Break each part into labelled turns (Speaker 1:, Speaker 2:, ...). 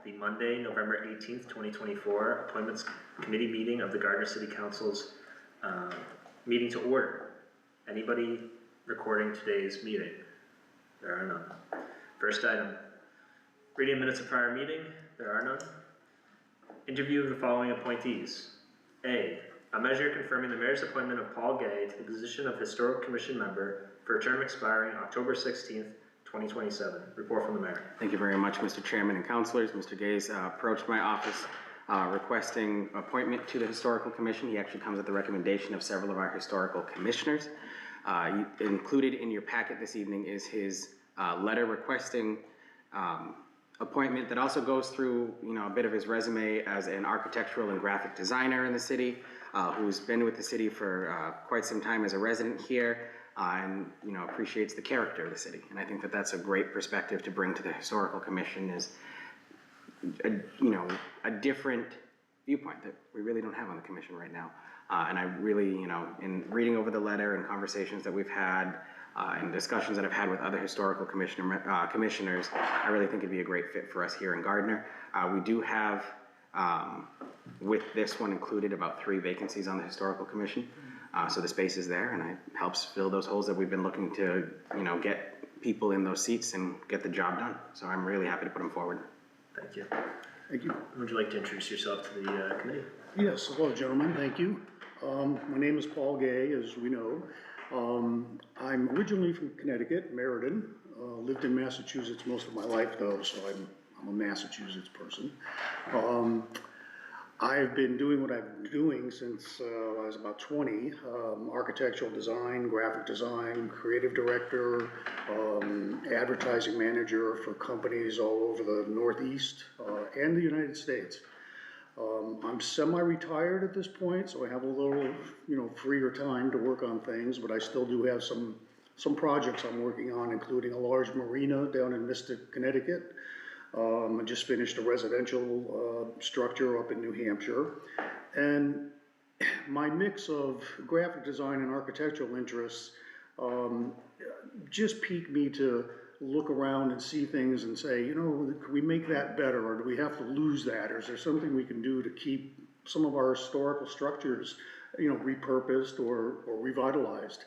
Speaker 1: the Monday, November 18th, 2024 Appointments Committee meeting of the Gardner City Council's meeting to order. Anybody recording today's meeting? There are none. First item, reading minutes of prior meeting. There are none. Interview of the following appointees. A measure confirming the mayor's appointment of Paul Gay to the position of Historical Commission member for a term expiring October 16th, 2027. Report from the mayor.
Speaker 2: Thank you very much, Mr. Chairman and councilors. Mr. Gay's approached my office requesting appointment to the Historical Commission. He actually comes at the recommendation of several of our historical commissioners. Included in your packet this evening is his letter requesting appointment that also goes through, a bit of his resume as an architectural and graphic designer in the city, who's been with the city for quite some time as a resident here, and appreciates the character of the city. And I think that that's a great perspective to bring to the Historical Commission, is a different viewpoint that we really don't have on the commission right now. And I really, in reading over the letter and conversations that we've had, and discussions that I've had with other historical commissioners, I really think it'd be a great fit for us here in Gardner. We do have, with this one included, about 3 vacancies on the Historical Commission. So the space is there, and it helps fill those holes that we've been looking to, get people in those seats and get the job done. So I'm really happy to put them forward.
Speaker 1: Thank you.
Speaker 3: Thank you.
Speaker 1: Would you like to introduce yourself to the committee?
Speaker 3: Yes, hello gentlemen, thank you. My name is Paul Gay, as we know. I'm originally from Connecticut, Meriden. Lived in Massachusetts most of my life though, so I'm a Massachusetts person. I've been doing what I've been doing since I was about 20. Architectural design, graphic design, creative director, advertising manager for companies all over the Northeast and the United States. I'm semi-retired at this point, so I have a little, freer time to work on things, but I still do have some projects I'm working on, including a large marina down in Mystic, Connecticut. I just finished a residential structure up in New Hampshire. And my mix of graphic design and architectural interests just piqued me to look around and see things and say, can we make that better, or do we have to lose that, or is there something we can do to keep some of our historical structures, repurposed or revitalized?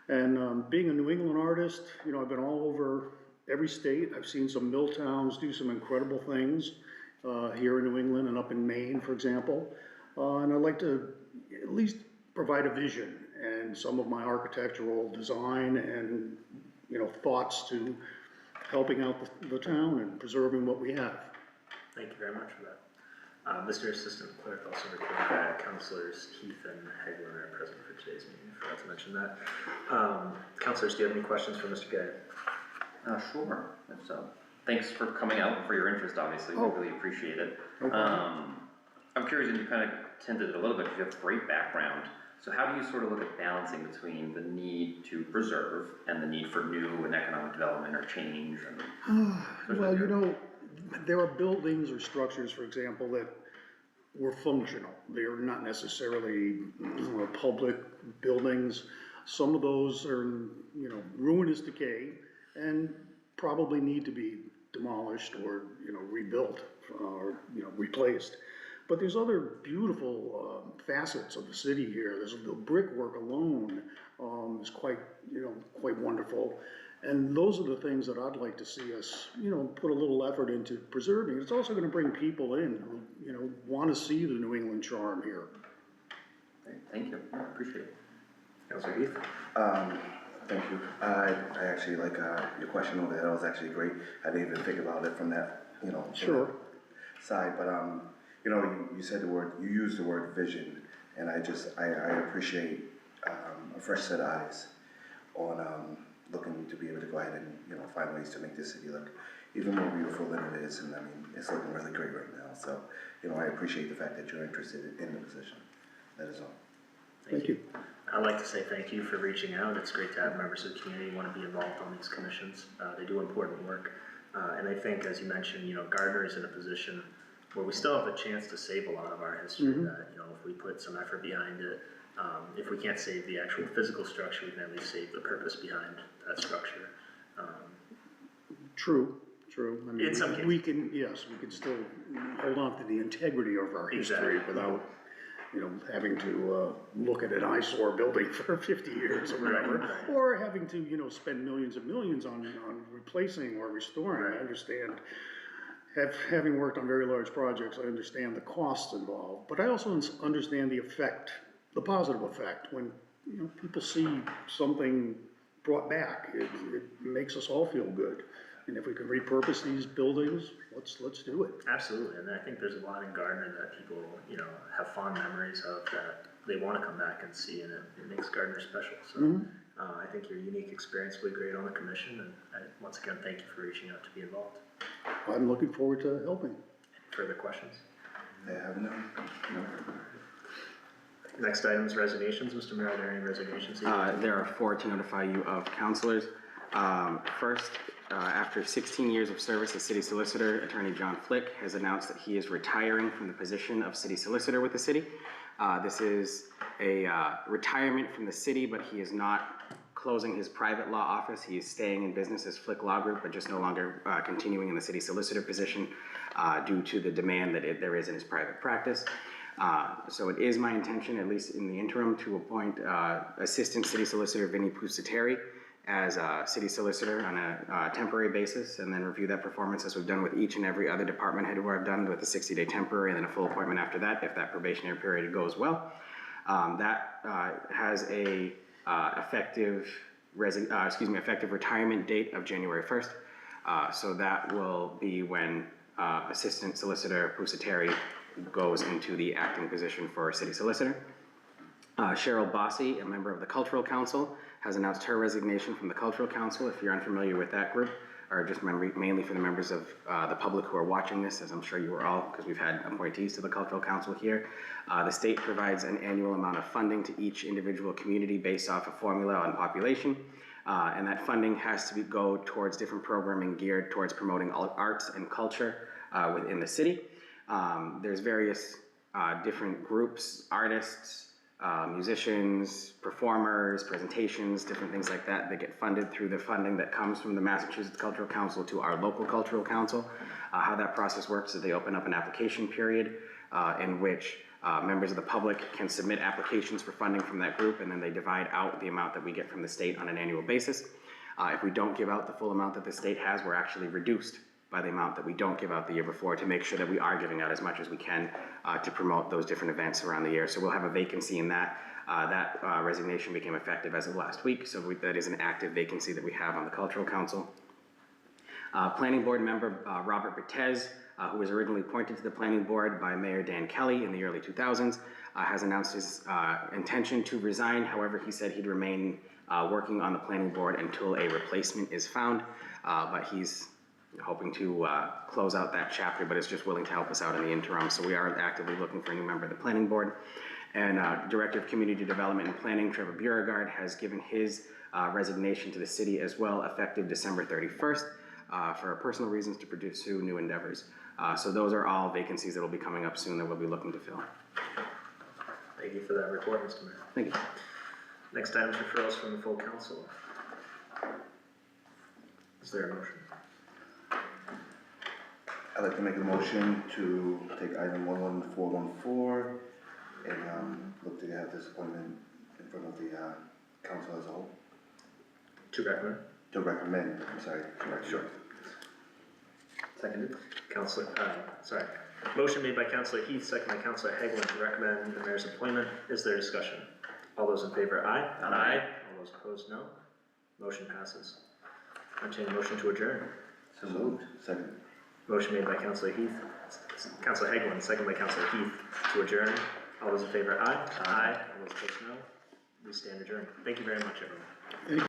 Speaker 3: And being a New England artist, I've been all over every state. I've seen some mill towns do some incredible things here in New England and up in Maine, for example. And I'd like to at least provide a vision and some of my architectural design and thoughts to helping out the town and preserving what we have.
Speaker 1: Thank you very much for that. Mr. Assistant Clerk also reported that Councilors Heath and Hegler are present for today's meeting. I forgot to mention that. Councilors, do you have any questions for Mr. Gay?
Speaker 4: Sure. So, thanks for coming out and for your interest, obviously. We really appreciate it.
Speaker 3: Okay.
Speaker 4: I'm curious, and you kind of hinted it a little bit, you have a great background. So how do you sort of look at balancing between the need to preserve and the need for new and economic development or change?
Speaker 3: Well, there are buildings or structures, for example, that were functional. They're not necessarily public buildings. Some of those are ruinous decay and probably need to be demolished or rebuilt or replaced. But there's other beautiful facets of the city here. There's the brickwork alone is quite wonderful, and those are the things that I'd like to see us put a little effort into preserving. It's also going to bring people in who want to see the New England charm here.
Speaker 4: Thank you. I appreciate it.
Speaker 1: Councilor Heath?
Speaker 5: Thank you. I actually like your question over there. That was actually great. I didn't even think about it from that
Speaker 3: Sure.
Speaker 5: side, but you said you used the word vision, and I appreciate a fresh set of eyes on looking to be able to go ahead and find ways to make this city look even more beautiful than it is, and I mean it's looking really great right now. So I appreciate the fact that you're interested in the position. That is all.
Speaker 3: Thank you.
Speaker 1: I'd like to say thank you for reaching out. It's great to have members of the community want to be involved on these commissions. They do important work, and I think, as you mentioned, Gardner is in a position where we still have a chance to save a lot of our history. That if we put some effort behind it, if we can't save the actual physical structure, we can at least save the purpose behind that structure.
Speaker 3: True. true. I mean,
Speaker 1: In some
Speaker 3: we can, yes, we can still hold on to the integrity of our history
Speaker 1: Exactly.
Speaker 3: without, you know, having to, look at an eyesore building for 50 years or whatever.
Speaker 1: Right.
Speaker 3: Or having to, you know, spend millions and millions on replacing or restoring.
Speaker 1: Right.
Speaker 3: I understand. Having worked on very large projects, I understand the costs involved, but I also understand the effect, the positive effect, when, you know, people see something brought back, it makes us all feel good. And if we can repurpose these buildings, let's do it.
Speaker 1: Absolutely, and I think there's a lot in Gardner that people, you know, have fond memories of that they wanna come back and see, and it makes Gardner special, so. I think your unique experience will be great on the commission, and once again, thank you for reaching out to be involved.
Speaker 3: I'm looking forward to helping.
Speaker 1: Further questions?
Speaker 5: I have none.
Speaker 1: Next item is resignations. Mr. Mayor, are there any resignations?
Speaker 2: There are 4 to notify you of, councilors. First, after 16 years of service as city solicitor, Attorney John Flick has announced that he is retiring from the position of city solicitor with the city. This is a retirement from the city, but he is not closing his private law office. He is staying in business as Flick Law Group, but just no longer continuing in the city solicitor position due to the demand that there is in his private practice. So it is my intention, at least in the interim, to appoint Assistant City Solicitor Vinnie Pusateri as city solicitor on a temporary basis, and then review that performance as we've done with each and every other department head who I've done with a 60-day temporary and then a full appointment after that, if that probationary period goes well. That has a effective retirement date of January 1st. So that will be when Assistant Solicitor Pusateri goes into the acting position for city solicitor. Cheryl Bossy, a member of the Cultural Council, has announced her resignation from the Cultural Council. If you're unfamiliar with that group, or just mainly for the members of the public who are watching this, as I'm sure you are all, because we've had appointees to the Cultural Council here. The state provides an annual amount of funding to each individual community based off a formula on population, and that funding has to go towards different programming geared towards promoting arts and culture within the city. There's various different groups, artists, musicians, performers, presentations, different things like that get funded through the funding that comes from the Massachusetts Cultural Council to our local Cultural Council. How that process works is they open up an application period in which members of the public can submit applications for funding from that group, and then they divide out the amount that we get from the state on an annual basis. If we don't give out the full amount that the state has, we're actually reduced by the amount that we don't give out the year before, to make sure that we are giving out as much as we can to promote those different events around the year. So we'll have a vacancy in that. That resignation became effective as of last week, so that is an active vacancy that we have on the Cultural Council. Planning Board member Robert Bertez, who was originally appointed to the Planning Board by Mayor Dan Kelly in the early 2000s, has announced his intention to resign. However, he said he'd remain working on the Planning Board until a replacement is found, but he's hoping to close out that chapter, but is just willing to help us out in the interim. So we are actively looking for a new member of the Planning Board. And Director of Community Development and Planning, Trevor Beauregard, has given his resignation to the city as well, effective December 31st, for personal reasons to pursue new endeavors. So those are all vacancies that will be coming up soon that we'll be looking to fill.
Speaker 1: Thank you for that report, Mr. Mayor.
Speaker 2: Thank you.
Speaker 1: Next item is referrals from the full council. Is there a motion?
Speaker 5: I'd like to make a motion to take item 11414 and look to have this appointment in front of the council as a whole.
Speaker 1: To recommend?
Speaker 5: To recommend, I'm sorry.
Speaker 1: Sure. Seconded. Motion made by Councilor Heath, second by Councilor Hagelin to recommend the mayor's appointment. Is there discussion? All those in favor, aye. Aye. All those opposed, no. Motion passes. Entertain a motion to adjourn.
Speaker 5: So moved. Second.
Speaker 1: Motion made by Councilor Heath, Councilor Hagelin, second by Councilor Heath to adjourn. All those in favor, aye. Aye. All those opposed, no. We stand adjourned. Thank you very much, everyone.